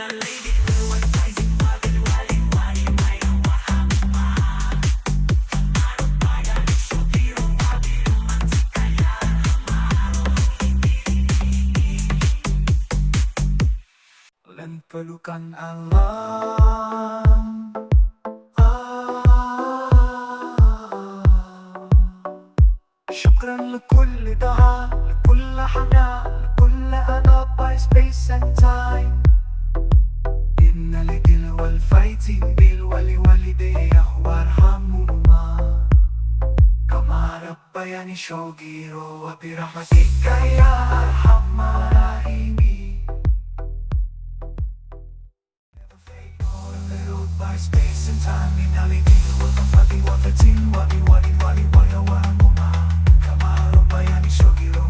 Minal faidzin wali-walidayyah warhamhumaa shogiro dan pelukan Allah. شكرا لكل دعاء لكل حناء لكل عناق by space and time إن العدل والفaidzin wali-walidayyah warhamhumaa kamaa robbayani shogiro وبرحمتك يا أرحم الراحمين. By space and time in aidil faidzin wali-walidayyah warhamhumaa kamaa robbayani shogiro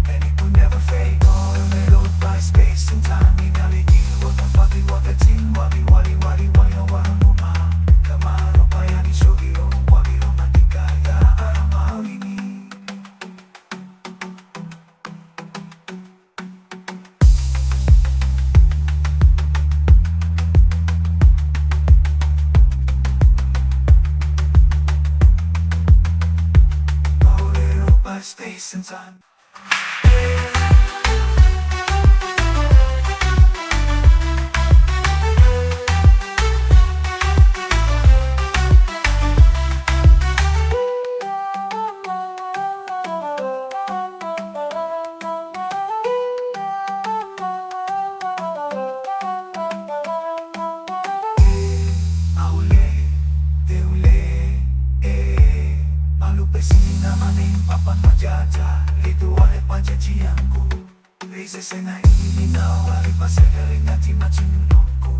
and it will never fade. Overload by space and time in aidil faidzin wali-walidayyah warhamhumaa kamaa robbayani shogiro space and time. Mallupai sininna maneng pajajiangku Sena ini nawari passengereng nanti macam-macamku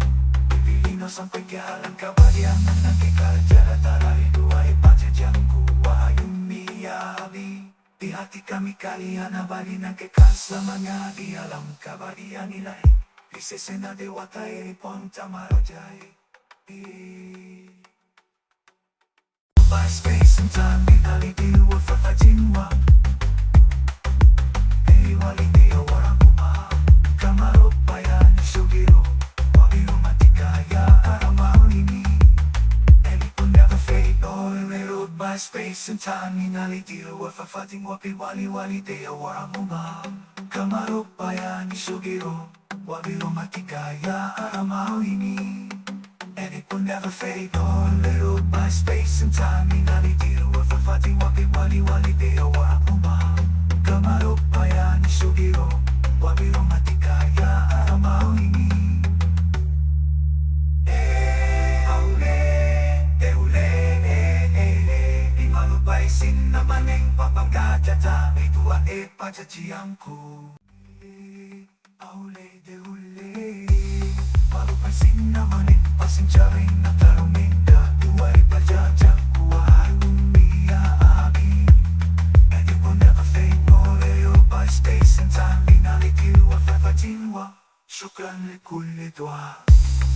Pilih sampai ke alam kabayangan nanti kerja tarai Wahai pajajiangku Wahai ummiii ya abiiii di hati kami kalian abadi nan kekal selamanya di alam kabayangan ilahi di sesena dewata pon tamarajai by space and time in aidil faidzin wali-walidayyah warhamhumaa kamaa robbayani shogiro and it will never fade. Overload by space and time in aidil faidzin wali-walidayyah warhamhumaa kamaa robbayani shogiro and it will never fade. Overload by space and time in aidil faidzin wali-walidayyah warhamhumaa kamaa robbayani shogiro Mallupai sininna maneng papangkatata dua pajajiangku Mallupai sininna maneng passengereng natarongengka dua pajajiangku Wahai ummiii ya abiiii and it will never fade. By space and time in aidil faidzin شكرا لكل دعاء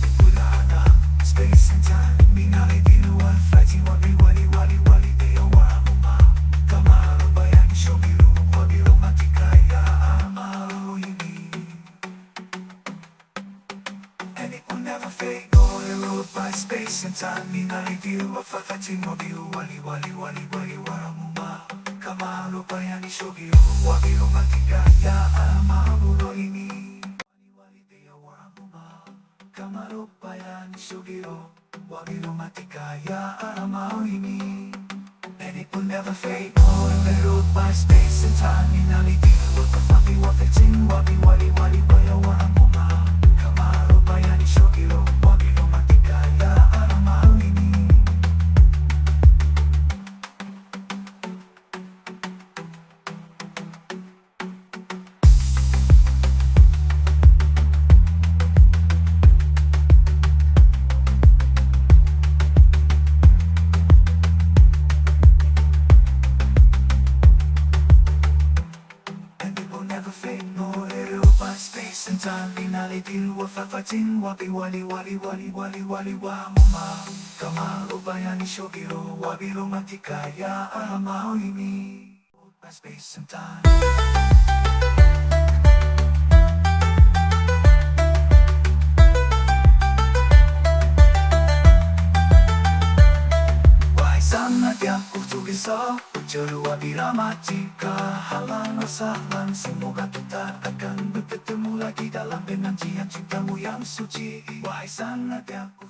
لكل عناق space and time من aidil faidzin wali-walidayyah warhamhumaa kamaa robbayani shogiro and it will never fade. Overload by space and time in aidil faidzin wali-walidayyah warhamhumaa kamaa robbayani shogiro kamaa robbayani shogiro and it will never fade. Overload by space and time in aidil faidzin wali-walidayyah warhamhumaa kamaa robbayani shogiro time in aidil faidzin wali-walidayyah kamaa robbayani shogiro by space and time. wassalam. Semoga kita akan bertemu lagi dalam pengajian cintamu yang suci. Wahai sangat yang ku